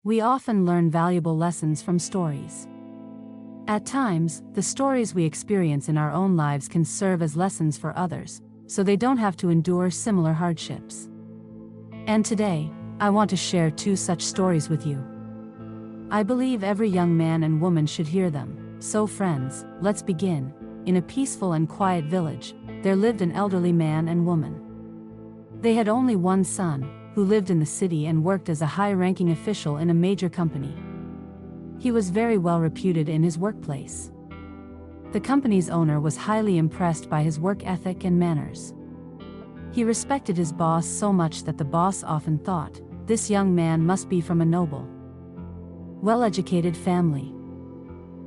We often learn valuable lessons from stories. At times, the stories we experience in our own lives can serve as lessons for others, so they don't have to endure similar hardships. And today, I want to share 2 such stories with you. I believe every young man and woman should hear them. So friends, let's begin. In a peaceful and quiet village, there lived an elderly man and woman. They had only one son, who lived in the city and worked as a high-ranking official in a major company. He was very well reputed in his workplace. The company's owner was highly impressed by his work ethic and manners. He respected his boss so much that the boss often thought, this young man must be from a noble, well-educated family.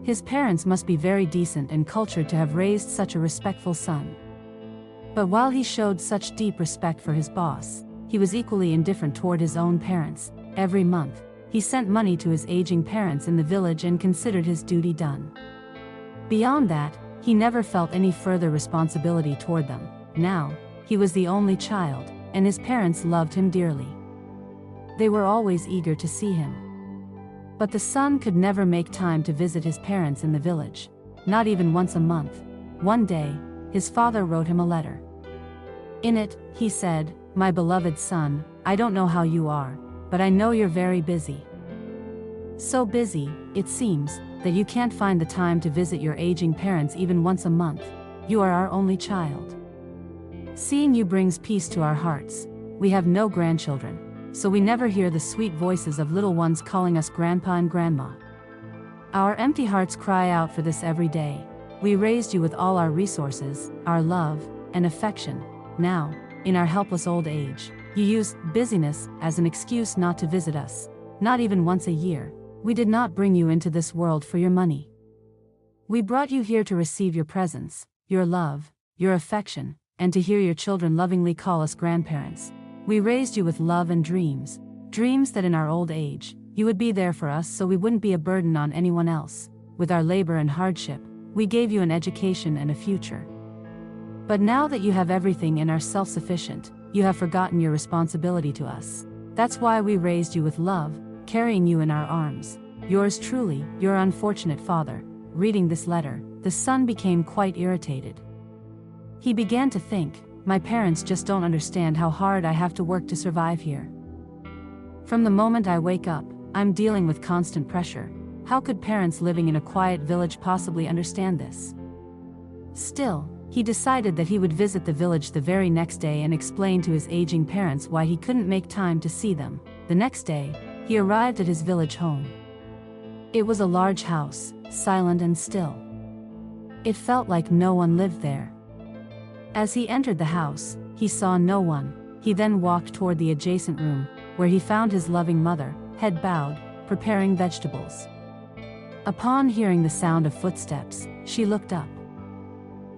His parents must be very decent and cultured to have raised such a respectful son. But while he showed such deep respect for his boss, he was equally indifferent toward his own parents. Every month, he sent money to his aging parents in the village and considered his duty done. Beyond that, he never felt any further responsibility toward them. Now, he was the only child, and his parents loved him dearly. They were always eager to see him. But the son could never make time to visit his parents in the village, not even once a month. One day, his father wrote him a letter. In it, he said, "My beloved son, I don't know how you are, but I know you're very busy. So busy, it seems, that you can't find the time to visit your aging parents even once a month. You are our only child. Seeing you brings peace to our hearts. We have no grandchildren, so we never hear the sweet voices of little ones calling us grandpa and grandma. Our empty hearts cry out for this every day. We raised you with all our resources, our love, and affection. Now, in our helpless old age, you use busyness as an excuse not to visit us, not even once a year. We did not bring you into this world for your money. We brought you here to receive your presence, your love, your affection, and to hear your children lovingly call us grandparents. We raised you with love and dreams that in our old age, you would be there for us so we wouldn't be a burden on anyone else. With our labor and hardship, we gave you an education and a future. But now that you have everything and are self-sufficient, you have forgotten your responsibility to us. That's why we raised you with love, carrying you in our arms. Yours truly, your unfortunate father." Reading this letter, the son became quite irritated. He began to think, my parents just don't understand how hard I have to work to survive here. From the moment I wake up, I'm dealing with constant pressure. How could parents living in a quiet village possibly understand this? Still, he decided that he would visit the village the very next day and explain to his aging parents why he couldn't make time to see them. The next day, he arrived at his village home. It was a large house, silent and still. It felt like no one lived there. As he entered the house, he saw no one. He then walked toward the adjacent room, where he found his loving mother, head bowed, preparing vegetables. Upon hearing the sound of footsteps, she looked up.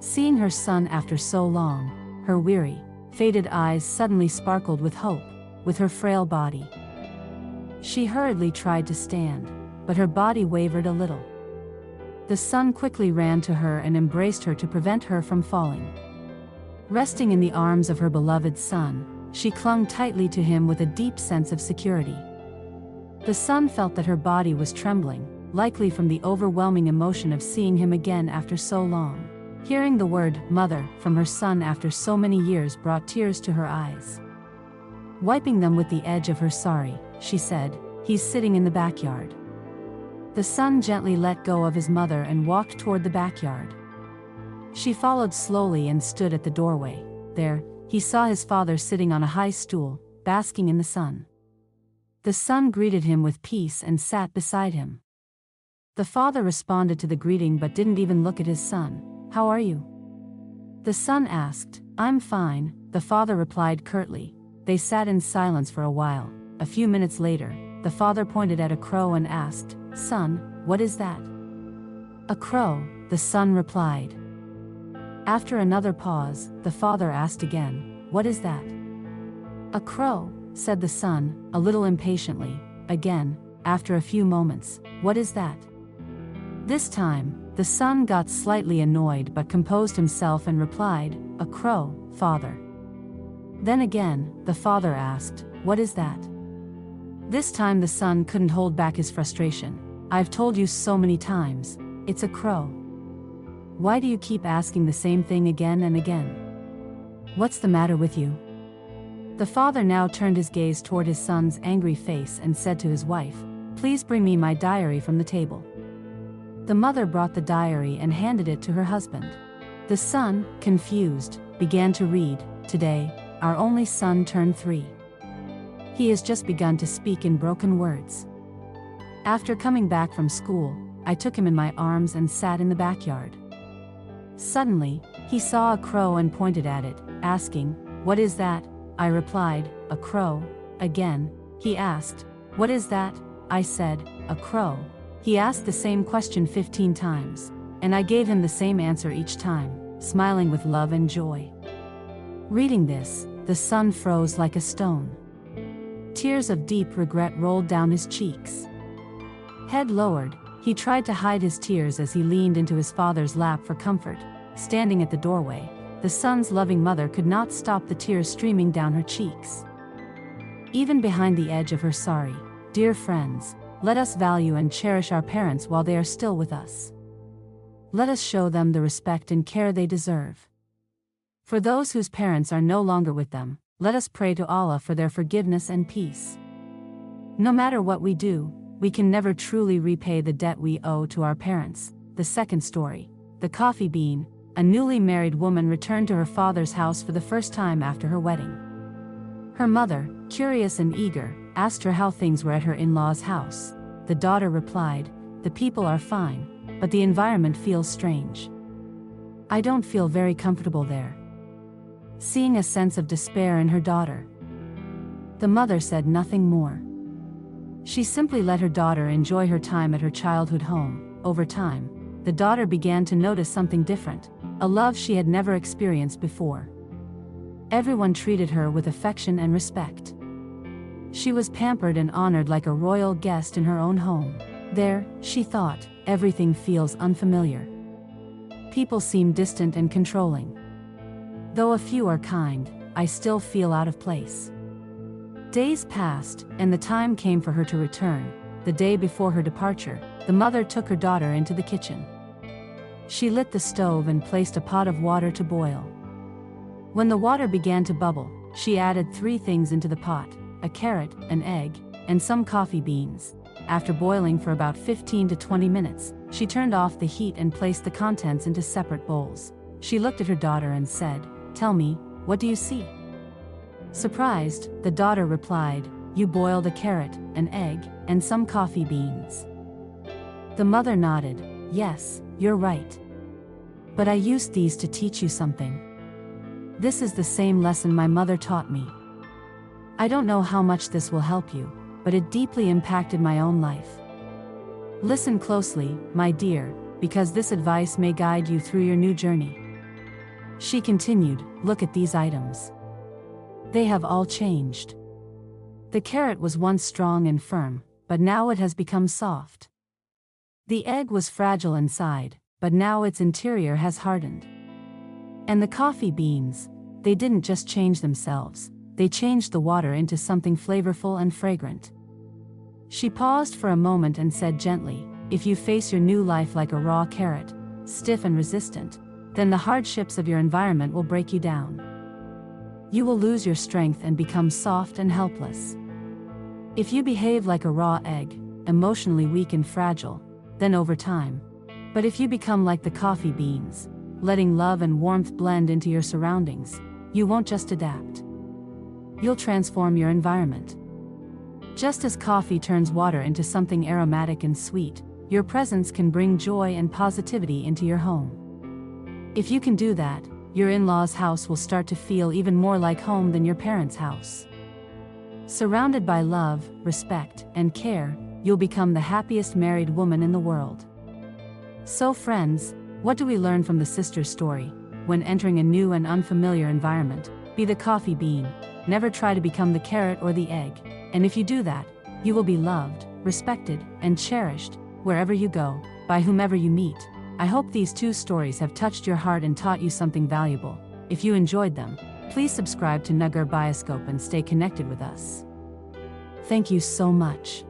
Seeing her son after so long, her weary, faded eyes suddenly sparkled with hope. With her frail body, she hurriedly tried to stand, but her body wavered a little. The son quickly ran to her and embraced her to prevent her from falling. Resting in the arms of her beloved son, she clung tightly to him with a deep sense of security. The son felt that her body was trembling, likely from the overwhelming emotion of seeing him again after so long. Hearing the word "mother" from her son after so many years brought tears to her eyes. Wiping them with the edge of her sari, she said, "He's sitting in the backyard." The son gently let go of his mother and walked toward the backyard. She followed slowly and stood at the doorway. There, he saw his father sitting on a high stool, basking in the sun. The son greeted him with peace and sat beside him. The father responded to the greeting but didn't even look at his son. "How are you?" the son asked. "I'm fine," the father replied curtly. They sat in silence for a while. A few minutes later, the father pointed at a crow and asked, "Son, what is that?" "A crow," the son replied. After another pause, the father asked again, "What is that?" "A crow," said the son, a little impatiently. Again, after a few moments, "What is that?" This time, the son got slightly annoyed but composed himself and replied, "A crow, father." Then again, the father asked, "What is that?" This time the son couldn't hold back his frustration. "I've told you so many times, it's a crow. Why do you keep asking the same thing again and again? What's the matter with you?" The father now turned his gaze toward his son's angry face and said to his wife, "Please bring me my diary from the table." The mother brought the diary and handed it to her husband. The son, confused, began to read, "Today, our only son turned 3. He has just begun to speak in broken words. After coming back from school, I took him in my arms and sat in the backyard. Suddenly, he saw a crow and pointed at it, asking, 'What is that?' I replied, 'A crow.' Again, he asked, 'What is that?' I said, 'A crow.' He asked the same question 15 times, and I gave him the same answer each time, smiling with love and joy." Reading this, the son froze like a stone. Tears of deep regret rolled down his cheeks. Head lowered, he tried to hide his tears as he leaned into his father's lap for comfort. Standing at the doorway, the son's loving mother could not stop the tears streaming down her cheeks. Even behind the edge of her sorry, "Dear friends, let us value and cherish our parents while they are still with us. Let us show them the respect and care they deserve. For those whose parents are no longer with them, let us pray to Allah for their forgiveness and peace. No matter what we do, we can never truly repay the debt we owe to our parents." The second story, The Coffee Bean. A newly married woman returned to her father's house for the first time after her wedding. Her mother, curious and eager, asked her how things were at her in-laws' house. The daughter replied, "The people are fine, but the environment feels strange. I don't feel very comfortable there." Seeing a sense of despair in her daughter, the mother said nothing more. She simply let her daughter enjoy her time at her childhood home. Over time, the daughter began to notice something different, a love she had never experienced before. Everyone treated her with affection and respect. She was pampered and honored like a royal guest in her own home. There, she thought, everything feels unfamiliar. People seem distant and controlling. Though a few are kind, I still feel out of place. Days passed, and the time came for her to return. The day before her departure, the mother took her daughter into the kitchen. She lit the stove and placed a pot of water to boil. When the water began to bubble, she added 3 things into the pot: a carrot, an egg, and some coffee beans. After boiling for about 15 to 20 minutes, she turned off the heat and placed the contents into separate bowls. She looked at her daughter and said, "Tell me, what do you see?" Surprised, the daughter replied, "You boiled a carrot, an egg, and some coffee beans." The mother nodded, "Yes, you're right. But I used these to teach you something. This is the same lesson my mother taught me. I don't know how much this will help you, but it deeply impacted my own life. Listen closely, my dear, because this advice may guide you through your new journey." She continued, "Look at these items. They have all changed. The carrot was once strong and firm, but now it has become soft. The egg was fragile inside, but now its interior has hardened. And the coffee beans, they didn't just change themselves, they changed the water into something flavorful and fragrant." She paused for a moment and said gently, "If you face your new life like a raw carrot, stiff and resistant, then the hardships of your environment will break you down. You will lose your strength and become soft and helpless. If you behave like a raw egg, emotionally weak and fragile, then over time. But if you become like the coffee beans, letting love and warmth blend into your surroundings, you won't just adapt. You'll transform your environment. Just as coffee turns water into something aromatic and sweet, your presence can bring joy and positivity into your home. If you can do that, your in-laws' house will start to feel even more like home than your parents' house. Surrounded by love, respect, and care, you'll become the happiest married woman in the world." So friends, what do we learn from the sister's story? When entering a new and unfamiliar environment, be the coffee bean. Never try to become the carrot or the egg. And if you do that, you will be loved, respected, and cherished, wherever you go, by whomever you meet. I hope these 2 stories have touched your heart and taught you something valuable. If you enjoyed them, please subscribe to Nagar Bioscope and stay connected with us. Thank you so much.